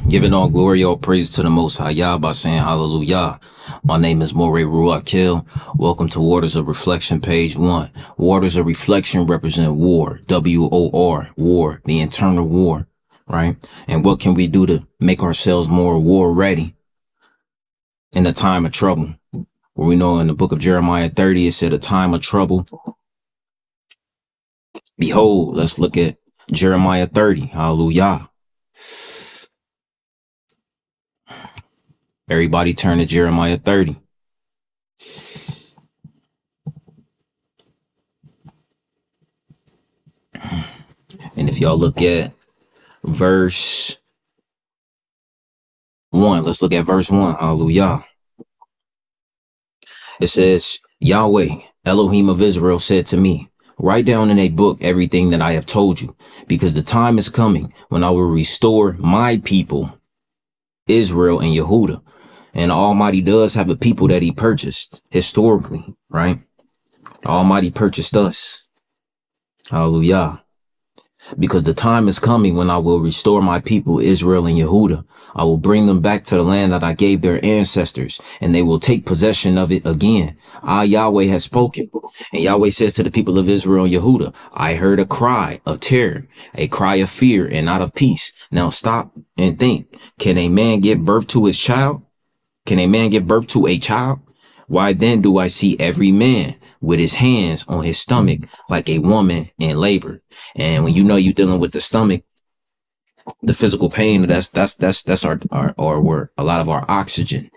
Giving all glory, all praise to the Most High Yah by saying hallelujah. My name is Moreh Ruahkel. Welcome to Waters of Reflection, page 1. Waters of Reflection represent war, W-O-R, war, the internal war, right? And what can we do to make ourselves more war ready in the time of trouble? Where we know in the book of Jeremiah 30, it said a time of trouble. Behold, let's look at Jeremiah 30, hallelujah. Everybody turn to Jeremiah 30. And if y'all look at verse 1, let's look at verse 1. Hallelujah. It says, Yahweh, Elohim of Israel, said to me, write down in a book everything that I have told you, because the time is coming when I will restore my people, Israel and Yehudah. And Almighty does have a people that he purchased historically, right? Almighty purchased us. Hallelujah. Because the time is coming when I will restore my people, Israel and Yehudah. I will bring them back to the land that I gave their ancestors, and they will take possession of it again. I, Yahweh, has spoken. And Yahweh says to the people of Israel and Yehudah, I heard a cry of terror, a cry of fear and not of peace. Now stop and think. Can a man give birth to his child? Can a man give birth to a child? Why then do I see every man with his hands on his stomach like a woman in labor? And when you know you're dealing with the stomach, the physical pain, that's our where a lot of our oxygen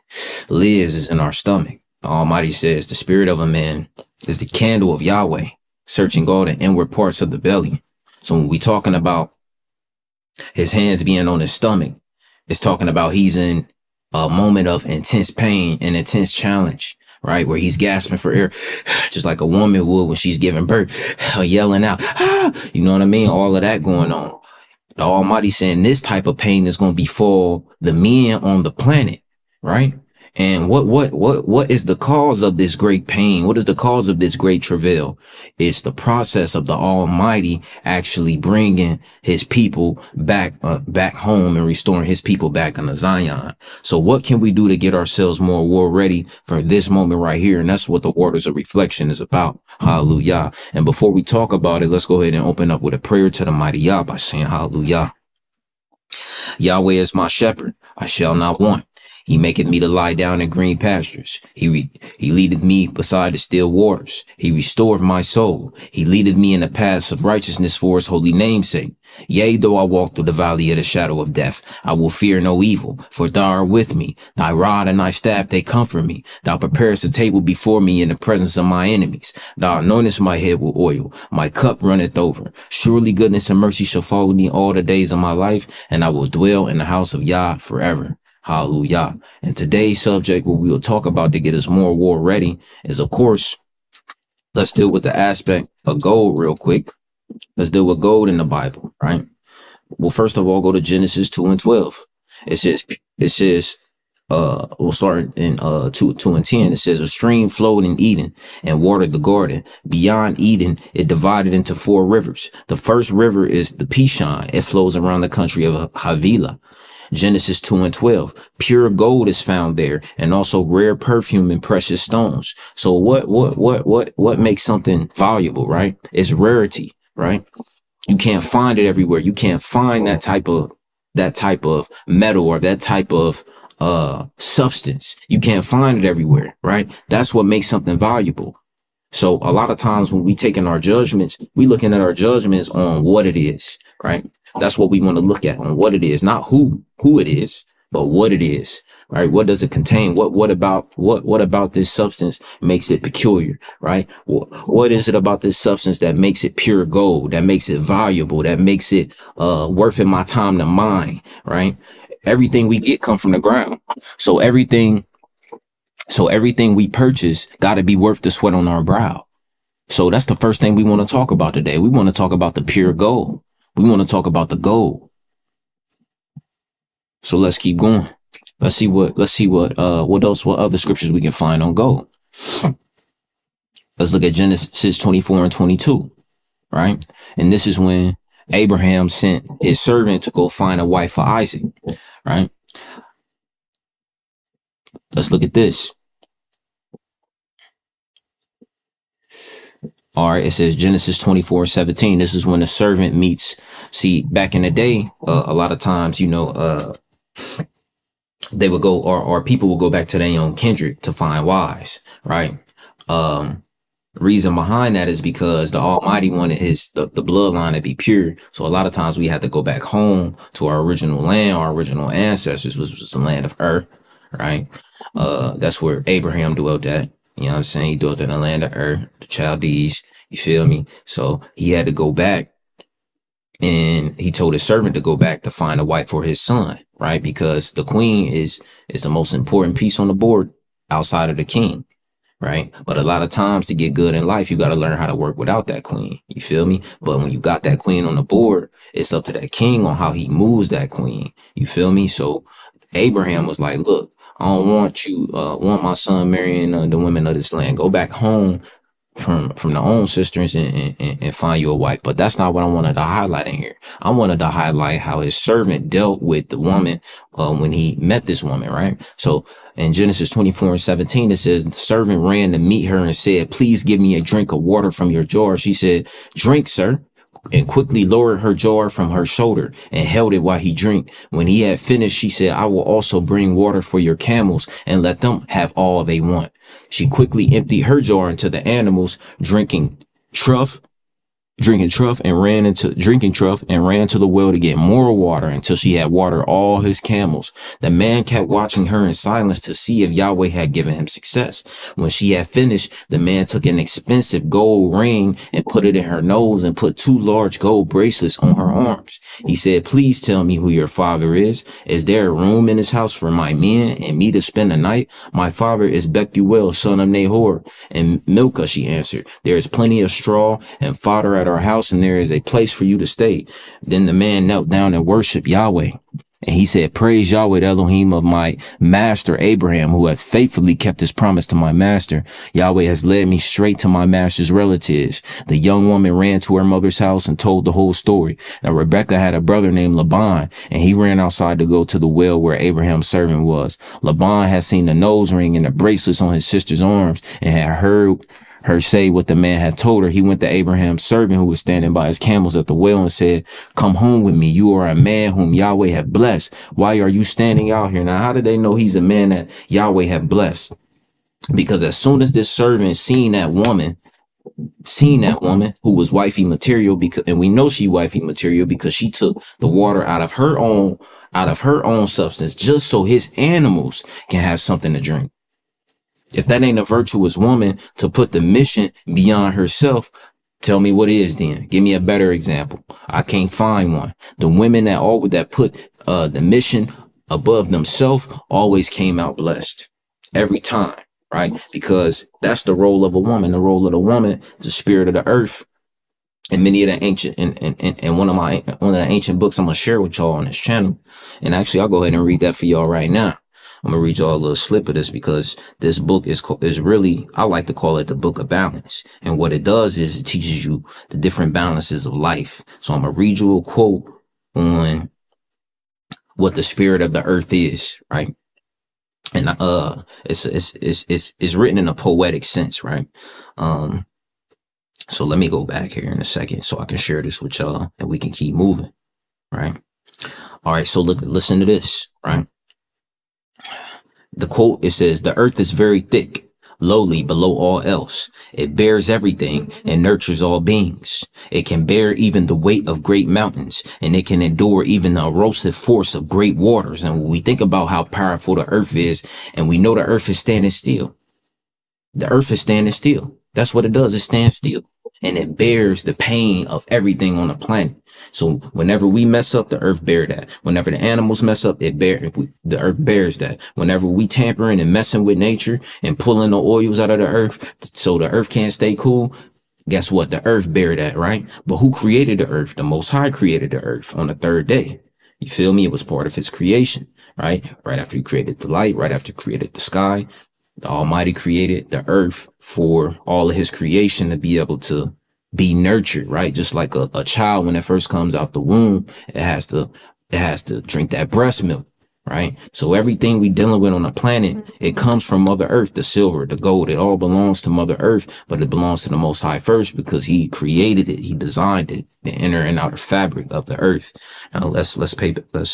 lives, is in our stomach. Almighty says the spirit of a man is the candle of Yahweh, searching all the inward parts of the belly. So when we talking about his hands being on his stomach, it's talking about he's in a moment of intense pain and intense challenge, right? Where he's gasping for air, just like a woman would when she's giving birth, yelling out, ah, you know what I mean? All of that going on. The Almighty saying this type of pain is going to befall the men on the planet, right? And what is the cause of this great pain? What is the cause of this great travail? It's the process of the Almighty actually bringing his people back home and restoring his people back on the Zion. So what can we do to get ourselves more war ready for this moment right here? And that's what the Waters of Reflection is about. Hallelujah. And before we talk about it, let's go ahead and open up with a prayer to the mighty Yah by saying hallelujah. Yahweh is my shepherd, I shall not want. He maketh me to lie down in green pastures. He leadeth me beside the still waters. He restoreth my soul. He leadeth me in the paths of righteousness for his holy name's sake. Yea, though I walk through the valley of the shadow of death, I will fear no evil, for thou art with me. Thy rod and thy staff, they comfort me. Thou preparest a table before me in the presence of my enemies. Thou anointest my head with oil. My cup runneth over. Surely goodness and mercy shall follow me all the days of my life, and I will dwell in the house of Yah forever. Hallelujah. And today's subject, what we will talk about to get us more war ready, is, of course, let's deal with the aspect of gold real quick. Let's deal with gold in the Bible, right? Well, first of all, go to Genesis 2 and 12. It says, we'll start in 2 and 10. It says, a stream flowed in Eden and watered the garden. Beyond Eden, it divided into 4 rivers. The first river is the Pishon. It flows around the country of Havilah. Genesis 2 and 12. Pure gold is found there, and also rare perfume and precious stones. So what makes something valuable, right? It's rarity, right? You can't find it everywhere. You can't find that type of metal or that type of substance. You can't find it everywhere, right? That's what makes something valuable. So a lot of times when we taking our judgments, we looking at our judgments on what it is, right? That's what we want to look at, on what it is, not who it is, but what it is, right? What does it contain? What about this substance makes it peculiar, right? What is it about this substance that makes it pure gold, that makes it valuable, that makes it worth it my time to mine, right? Everything we get come from the ground. So everything we purchase got to be worth the sweat on our brow. So that's the first thing we want to talk about today. We want to talk about the pure gold. We want to talk about the gold. So let's keep going. Let's see what other scriptures we can find on gold. Let's look at Genesis 24 and 22, right? And this is when Abraham sent his servant to go find a wife for Isaac, right? Let's look at this. All right, it says Genesis 24:17. This is when the servant meets. See, back in the day, a lot of times, they would go, or people would go back to their own kindred to find wives, right? Reason behind that is because the Almighty wanted the bloodline to be pure. So a lot of times we had to go back home to our original land, our original ancestors, which was the land of Ur, right? That's where Abraham dwelt at. You know what I'm saying? He dwelt in the land of Ur, the Chaldees. You feel me? So he had to go back, and he told his servant to go back to find a wife for his son, right? Because the queen is the most important piece on the board outside of the king, right? But a lot of times to get good in life, you got to learn how to work without that queen. You feel me? But when you got that queen on the board, it's up to that king on how he moves that queen. You feel me? So Abraham was like, look, I don't want my son marrying the women of this land. Go back home from the own sisters and find you a wife. But that's not what I wanted to highlight in here. I wanted to highlight how his servant dealt with the woman when he met this woman, right? So in Genesis 24:17, it says the servant ran to meet her and said, please give me a drink of water from your jar. She said, drink, sir, and quickly lowered her jar from her shoulder and held it while he drank. When he had finished, she said, I will also bring water for your camels and let them have all they want. She quickly emptied her jar into the animals, drinking trough and ran to the well to get more water until she had watered all his camels. The man kept watching her in silence to see if Yahweh had given him success. When she had finished, the man took an expensive gold ring and put it in her nose and put 2 large gold bracelets on her arms. He said, please tell me who your father is. Is there a room in his house for my men and me to spend the night? My father is Bethuel, son of Nahor. And Milcah, she answered, there is plenty of straw and fodder at our house, and there is a place for you to stay. Then the man knelt down and worshiped Yahweh. And he said, praise Yahweh, the Elohim of my master Abraham, who hath faithfully kept his promise to my master. Yahweh has led me straight to my master's relatives. The young woman ran to her mother's house and told the whole story. Now Rebekah had a brother named Laban, and he ran outside to go to the well where Abraham's servant was. Laban had seen the nose ring and the bracelets on his sister's arms and had heard her say what the man had told her. He went to Abraham's servant who was standing by his camels at the well and said, come home with me. You are a man whom Yahweh have blessed. Why are you standing out here? Now, how did they know he's a man that Yahweh have blessed? Because as soon as this servant seen that woman who was wifey material, and we know she wifey material because she took the water out of her own substance just so his animals can have something to drink. If that ain't a virtuous woman to put the mission beyond herself, tell me what is then. Give me a better example. I can't find one. The women that put the mission above themselves always came out blessed every time, right? Because that's the role of a woman. The role of the woman is the spirit of the earth. And many of the ancient, and one of the ancient books I'm gonna share with y'all on this channel. And actually, I'll go ahead and read that for y'all right now. I'm gonna read y'all a little slip of this because this book is really, I like to call it the book of balance. And what it does is it teaches you the different balances of life. So I'm gonna read you a quote on what the spirit of the earth is, right? And it's written in a poetic sense, right? So let me go back here in a second so I can share this with y'all and we can keep moving, right? All right, so listen to this, right? The quote, it says, the earth is very thick, lowly below all else. It bears everything and nurtures all beings. It can bear even the weight of great mountains, and it can endure even the erosive force of great waters. And when we think about how powerful the earth is, and we know the earth is standing still. The earth is standing still. That's what it does. It stands still. And it bears the pain of everything on the planet. So whenever we mess up, the earth bear that. Whenever the animals mess up, the earth bears that. Whenever we tampering and messing with nature and pulling the oils out of the earth so the earth can't stay cool, guess what? The earth bear that, right? But who created the earth? The Most High created the earth on the 3rd day. You feel me? It was part of his creation, right? Right after he created the light, right after he created the sky. The Almighty created the earth for all of his creation to be able to be nurtured, right? Just like a child, when it first comes out the womb, it has to drink that breast milk. right? So everything we dealing with on the planet, it comes from Mother Earth. The silver, the gold, it all belongs to Mother Earth, but it belongs to the Most High first because He created it, He designed it, the inner and outer fabric of the earth. Now let's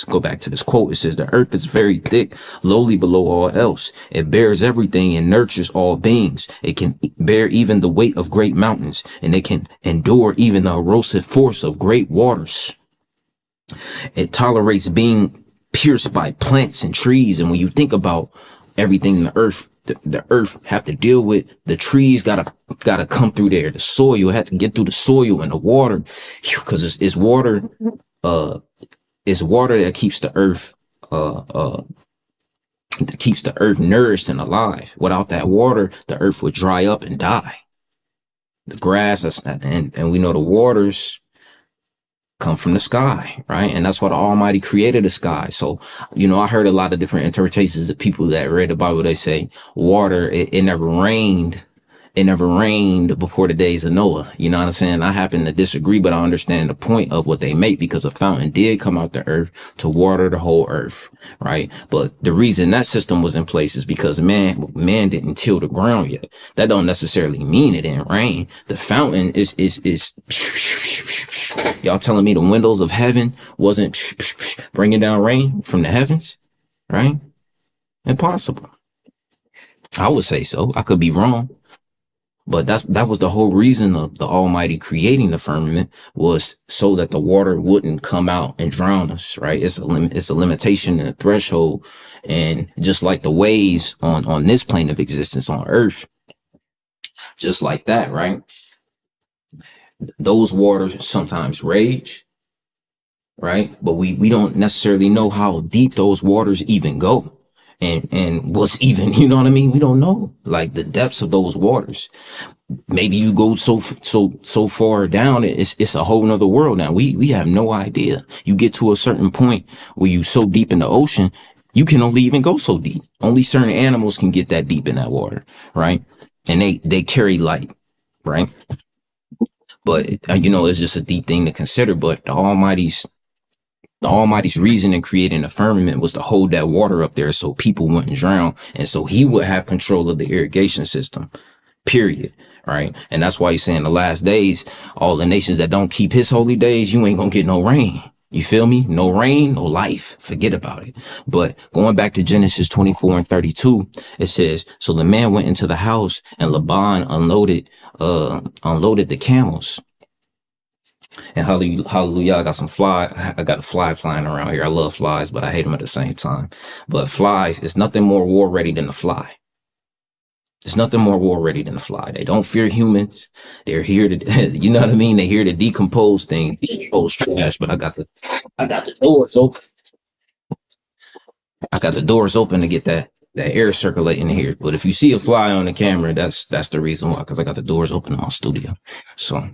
go back to this quote. It says, "The earth is very thick, lowly below all else. It bears everything and nurtures all beings. It can bear even the weight of great mountains, and it can endure even the erosive force of great waters. It tolerates being pierced by plants and trees." And when you think about everything the earth have to deal with, the trees gotta come through there. The soil have to get through the soil and the water, because it's water. It's water that keeps the earth nourished and alive. Without that water, the earth would dry up and die. The grass, and we know the waters come from the sky, right? And that's why the Almighty created the sky. So, I heard a lot of different interpretations of people that read the Bible. They say water, it never rained. It never rained before the days of Noah. You know what I'm saying? I happen to disagree, but I understand the point of what they make, because a fountain did come out the earth to water the whole earth, right? But the reason that system was in place is because man didn't till the ground yet. That don't necessarily mean it didn't rain. The fountain is y'all telling me the windows of heaven wasn't bringing down rain from the heavens, right? Impossible. I would say so. I could be wrong. But that was the whole reason of the Almighty creating the firmament, was so that the water wouldn't come out and drown us, right? It's a limitation and a threshold. And just like the waves on this plane of existence on earth, just like that, right? Those waters sometimes rage, right? But we don't necessarily know how deep those waters even go. And what's even, you know what I mean? We don't know, like, the depths of those waters. Maybe you go so far down, it's a whole nother world now. We have no idea. You get to a certain point where you so deep in the ocean, you can only even go so deep. Only certain animals can get that deep in that water, right? And they carry light, right? But it's just a deep thing to consider. But the Almighty's reason in creating the firmament was to hold that water up there so people wouldn't drown, and so He would have control of the irrigation system, period, right? And that's why He's saying the last days, all the nations that don't keep His holy days, you ain't gonna get no rain. You feel me? No rain, no life. Forget about it. But going back to Genesis 24:32, it says, "So the man went into the house, and Laban unloaded the camels." And hallelujah, I got a fly flying around here. I love flies, but I hate them at the same time. But flies is nothing more war ready than a fly. There's nothing more war ready than a fly. They don't fear humans. They're here to, you know what I mean? They're here to decompose things, decompose trash. But I got the doors open. I got the doors open to get that air circulating here. But if you see a fly on the camera, that's the reason why, because I got the doors open in my studio. So,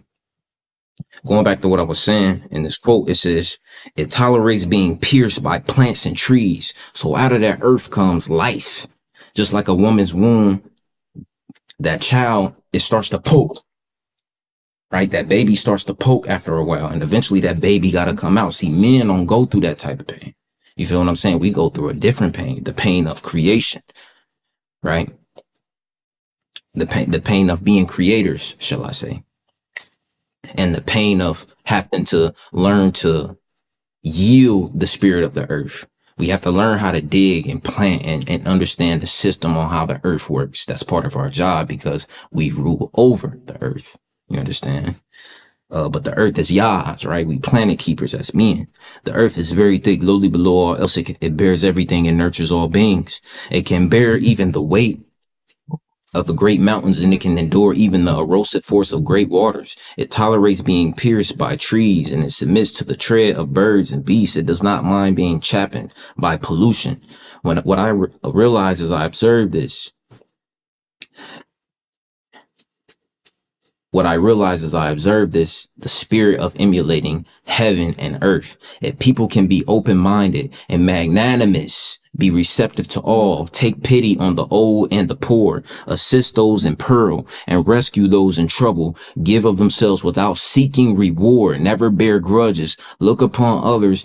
going back to what I was saying in this quote, it says, "It tolerates being pierced by plants and trees." So out of that earth comes life. Just like a woman's womb, that child, it starts to poke, right? That baby starts to poke after a while, and eventually that baby got to come out. See, men don't go through that type of pain. You feel what I'm saying? We go through a different pain, the pain of creation, right? The pain of being creators, shall I say. And the pain of having to learn to yield the spirit of the earth. We have to learn how to dig and plant and understand the system on how the earth works. That's part of our job, because we rule over the earth. You understand? But the earth is Yah's, right? We planet keepers as men. The earth is very thick, lowly below all else. It bears everything and nurtures all beings. It can bear even the weight of the great mountains, and it can endure even the erosive force of great waters. It tolerates being pierced by trees, and it submits to the tread of birds and beasts. It does not mind being chastened by pollution. What I realize as I observe this, the spirit of emulating heaven and earth. If people can be open-minded and magnanimous, be receptive to all, take pity on the old and the poor, assist those in peril, and rescue those in trouble, give of themselves without seeking reward, never bear grudges, look upon others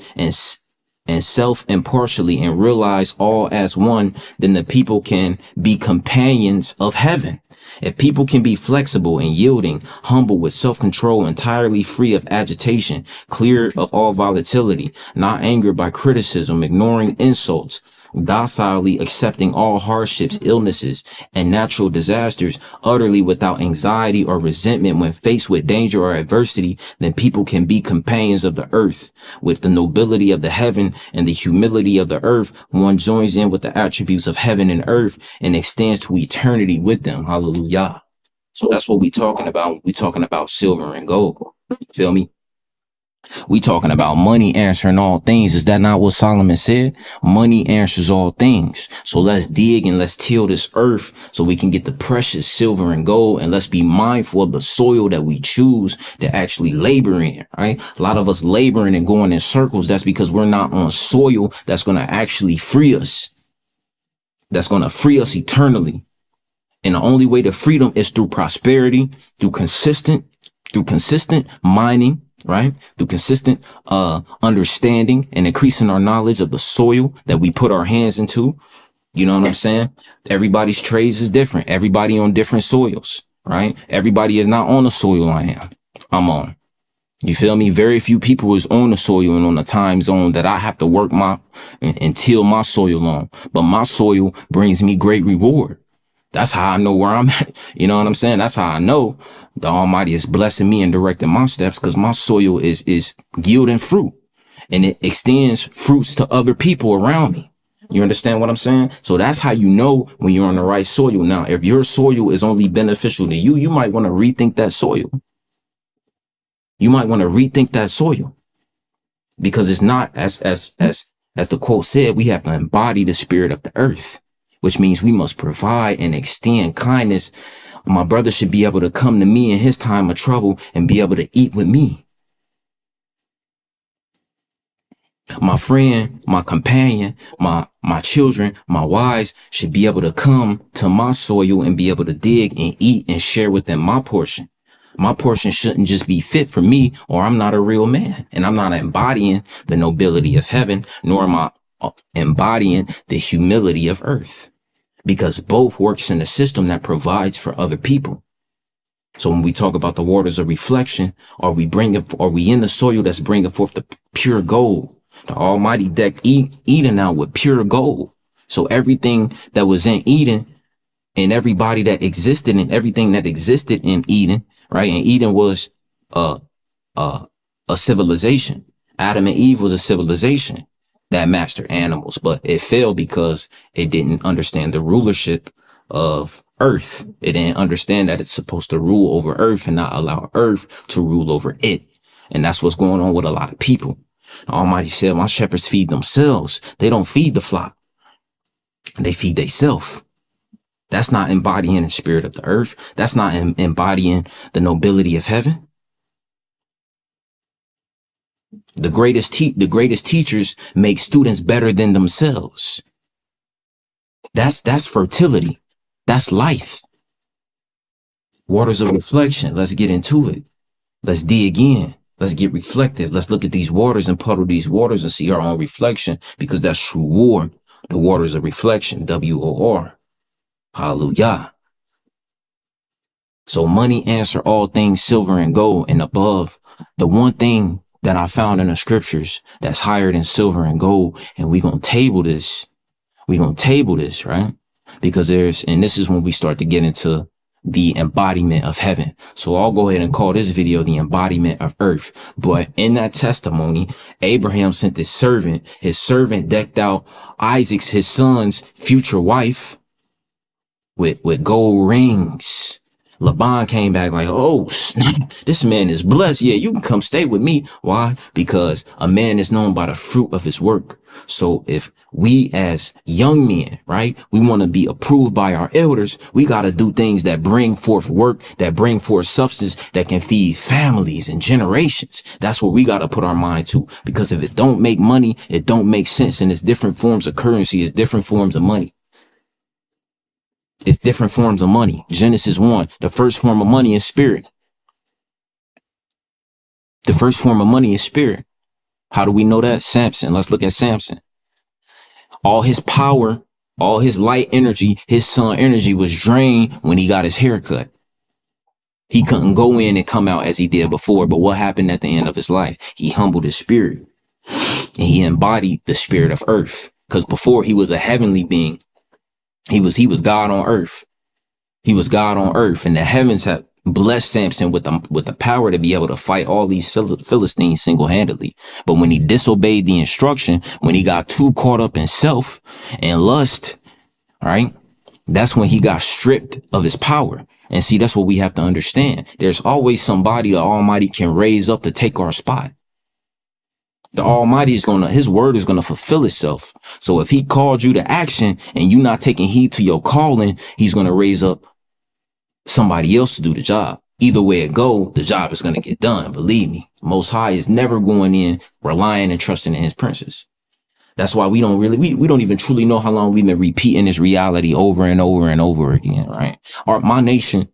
and self impartially and realize all as one, then the people can be companions of heaven. If people can be flexible and yielding, humble with self-control, entirely free of agitation, clear of all volatility, not angered by criticism, ignoring insults, docilely accepting all hardships, illnesses, and natural disasters, utterly without anxiety or resentment when faced with danger or adversity, then people can be companions of the earth. With the nobility of the heaven and the humility of the earth, one joins in with the attributes of heaven and earth and extends to eternity with them. Hallelujah. So that's what we talking about. We talking about silver and gold. You feel me? We talking about money answering all things. Is that not what Solomon said? Money answers all things. So let's dig and let's till this earth so we can get the precious silver and gold. And let's be mindful of the soil that we choose to actually labor in, right? A lot of us laboring and going in circles. That's because we're not on soil that's going to actually free us. That's going to free us eternally. And the only way to freedom is through prosperity, through consistent mining, right? Through consistent understanding and increasing our knowledge of the soil that we put our hands into. You know what I'm saying? Everybody's trades is different. Everybody on different soils, right? Everybody is not on the soil I'm on. You feel me? Very few people is on the soil and on the time zone that I have to work and till my soil on. But my soil brings me great reward. That's how I know where I'm at. You know what I'm saying? That's how I know the Almighty is blessing me and directing my steps, because my soil is yielding fruit and it extends fruits to other people around me. You understand what I'm saying? So that's how you know when you're on the right soil. Now, if your soil is only beneficial to you, you might want to rethink that soil. You might want to rethink that soil, because it's not, as the quote said, we have to embody the spirit of the earth, which means we must provide and extend kindness. My brother should be able to come to me in his time of trouble and be able to eat with me. My friend, my companion, my children, my wives should be able to come to my soil and be able to dig and eat and share with them my portion. My portion shouldn't just be fit for me, or I'm not a real man, and I'm not embodying the nobility of heaven, nor am I embodying the humility of earth, because both works in a system that provides for other people. So when we talk about the waters of reflection, are we in the soil that's bringing forth the pure gold? The Almighty decked Eden out with pure gold. So everything that was in Eden and everybody that existed and everything that existed in Eden, right? And Eden was a civilization. Adam and Eve was a civilization that mastered animals, but it failed because it didn't understand the rulership of earth. It didn't understand that it's supposed to rule over earth and not allow earth to rule over it. And that's what's going on with a lot of people. The Almighty said, my shepherds feed themselves. They don't feed the flock. They feed themselves. That's not embodying the spirit of the earth. That's not embodying the nobility of heaven. The greatest teachers make students better than themselves. That's fertility. That's life. Waters of reflection. Let's get into it. Let's dig in. Let's get reflective. Let's look at these waters and puddle these waters and see our own reflection, because that's true war. The waters of reflection, WOR. Hallelujah. So money answer all things, silver and gold, and above. The one thing that I found in the scriptures that's higher than silver and gold, and we're going to table this. We're going to table this, right? Because and this is when we start to get into the embodiment of heaven. So I'll go ahead and call this video the embodiment of earth. But in that testimony, Abraham sent his servant decked out Isaac's, his son's future wife, with gold rings. Laban came back like, oh, snap, this man is blessed. Yeah, you can come stay with me. Why? Because a man is known by the fruit of his work. So if we as young men, right, we want to be approved by our elders, we got to do things that bring forth work, that bring forth substance that can feed families and generations. That's what we got to put our mind to. Because if it don't make money, it don't make sense. And it's different forms of currency. It's different forms of money. It's different forms of money. Genesis 1, the first form of money is spirit. The first form of money is spirit. How do we know that? Samson. Let's look at Samson. All his power, all his light energy, his sun energy was drained when he got his hair cut. He couldn't go in and come out as he did before. But what happened at the end of his life? He humbled his spirit and he embodied the spirit of earth. Because before he was a heavenly being, he was God on earth. He was God on earth, and the heavens have blessed Samson with the power to be able to fight all these Philistines single-handedly. But when he disobeyed the instruction, when he got too caught up in self and lust, right? That's when he got stripped of his power. And see, that's what we have to understand. There's always somebody the Almighty can raise up to take our spot. The Almighty his word is going to fulfill itself. So if he called you to action and you not taking heed to your calling, he's going to raise up somebody else to do the job. Either way it go, the job is going to get done. Believe me, Most High is never going in relying and trusting in his princes. That's why we don't even truly know how long we've been repeating this reality over and over and over again, right? My nation,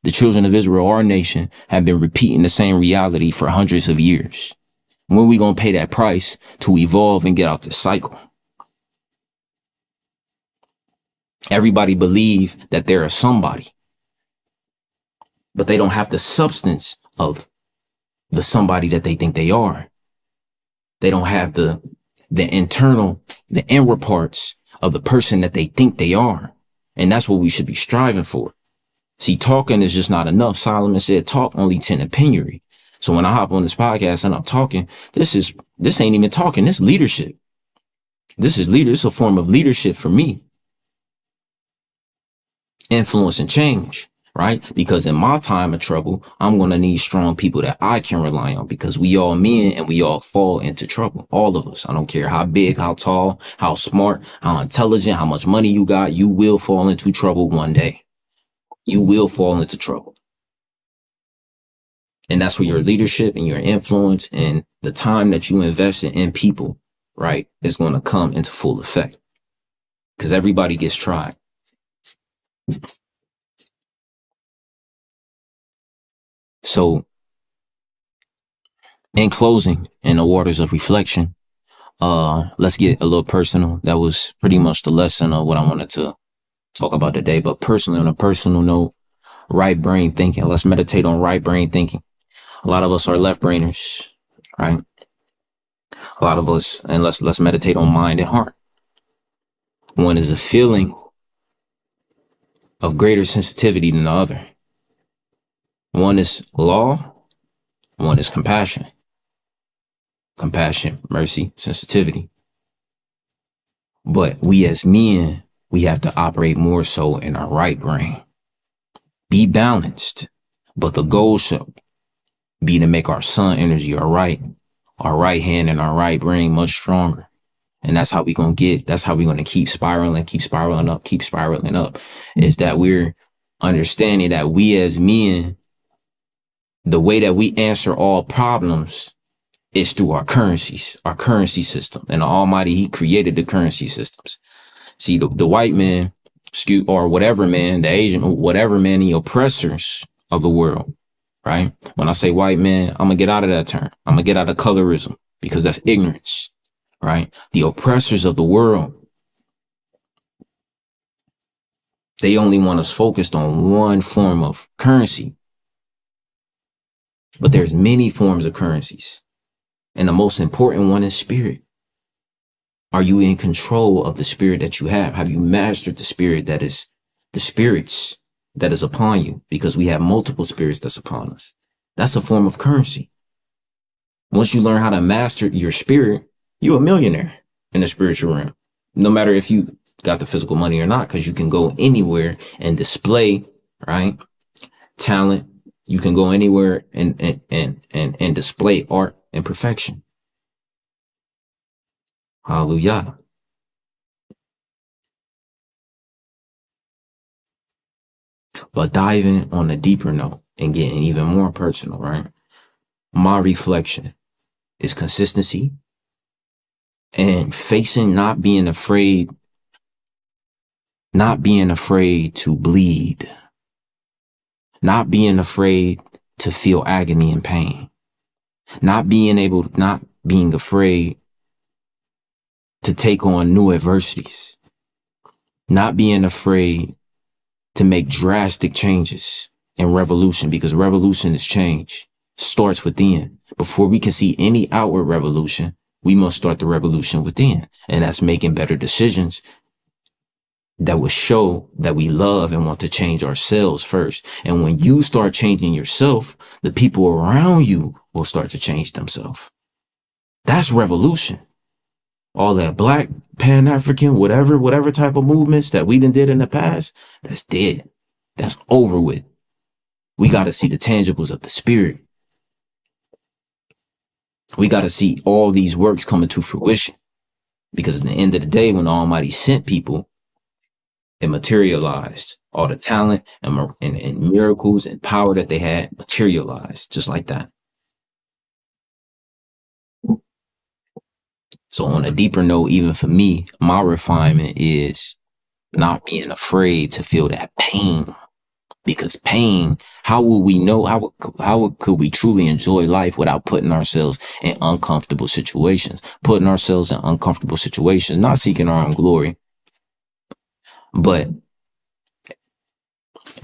the children of Israel, our nation, have been repeating the same reality for hundreds of years. When are we going to pay that price to evolve and get out this cycle? Everybody believe that they're a somebody, but they don't have the substance of the somebody that they think they are. They don't have the inward parts of the person that they think they are. And that's what we should be striving for. See, talking is just not enough. Solomon said, talk only tend to penury. So when I hop on this podcast and I'm talking, this ain't even talking. This leadership. This is a form of leadership for me. Influence and change, right? Because in my time of trouble, I'm going to need strong people that I can rely on, because we all men and we all fall into trouble. All of us. I don't care how big, how tall, how smart, how intelligent, how much money you got. You will fall into trouble one day. You will fall into trouble. And that's where your leadership and your influence and the time that you invest in people, right, is going to come into full effect. Because everybody gets tried. So, in closing, in the waters of reflection, let's get a little personal. That was pretty much the lesson of what I wanted to talk about today. But personally, on a personal note, right brain thinking. Let's meditate on right brain thinking. A lot of us are left brainers, right? A lot of us, and let's meditate on mind and heart. One is a feeling of greater sensitivity than the other. One is law, one is compassion. Compassion, mercy, sensitivity. But we as men, we have to operate more so in our right brain. Be balanced, but the goal should be to make our sun energy, our right hand and our right brain much stronger. And that's how we're going to keep spiraling up, is that we're understanding that we as men, the way that we answer all problems is through our currency system. And the Almighty, he created the currency systems. See, the white man, or whatever man, the Asian, whatever man, the oppressors of the world, right? When I say white man, I'm going to get out of that term. I'm going to get out of colorism, because that's ignorance, right? The oppressors of the world, they only want us focused on one form of currency. But there's many forms of currencies. And the most important one is spirit. Are you in control of the spirit that you have? Have you mastered the spirit that is the spirits that is upon you? Because we have multiple spirits that's upon us. That's a form of currency. Once you learn how to master your spirit, you're a millionaire in the spiritual realm. No matter if you got the physical money or not, because you can go anywhere and display, right, talent. You can go anywhere and display art and perfection. Hallelujah. But diving on a deeper note and getting even more personal, right? My reflection is consistency and facing, not being afraid to bleed, not being afraid to feel agony and pain, not being being afraid to take on new adversities, not being afraid to make drastic changes in revolution, because revolution is change. Starts within. Before we can see any outward revolution, we must start the revolution within. And that's making better decisions that will show that we love and want to change ourselves first. And when you start changing yourself, the people around you will start to change themselves. That's revolution. All that Black, Pan-African, whatever type of movements that we done did in the past, that's dead. That's over with. We got to see the tangibles of the spirit. We got to see all these works coming to fruition. Because at the end of the day, when the Almighty sent people, it materialized. All the talent and miracles and power that they had materialized just like that. So on a deeper note, even for me, my refinement is not being afraid to feel that pain. Because pain, how will we know, how could we truly enjoy life without putting ourselves in uncomfortable situations? Putting ourselves in uncomfortable situations, not seeking our own glory, but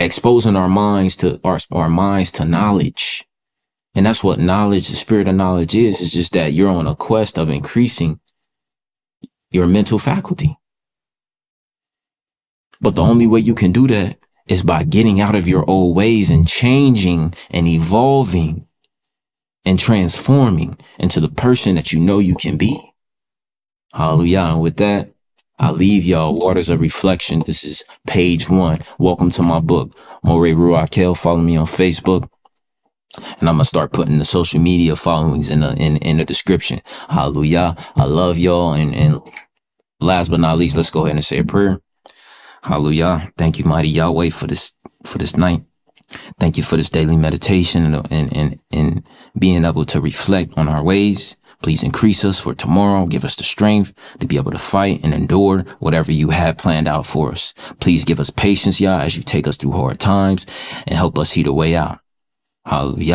exposing our minds to our minds to knowledge. And that's what knowledge, the spirit of knowledge is. It's just that you're on a quest of increasing your mental faculty. But the only way you can do that is by getting out of your old ways and changing and evolving and transforming into the person that you know you can be. Hallelujah. And with that, I leave y'all Waters of Reflection. This is page 1. Welcome to my book, Moreh Ruahkel. Follow me on Facebook. And I'm going to start putting the social media followings in the description. Hallelujah. I love y'all. And last but not least, let's go ahead and say a prayer. Hallelujah. Thank you, mighty Yahweh, for this night. Thank you for this daily meditation and being able to reflect on our ways. Please increase us for tomorrow. Give us the strength to be able to fight and endure whatever you have planned out for us. Please give us patience, Yah, as you take us through hard times and help us see the way out. Hallelujah.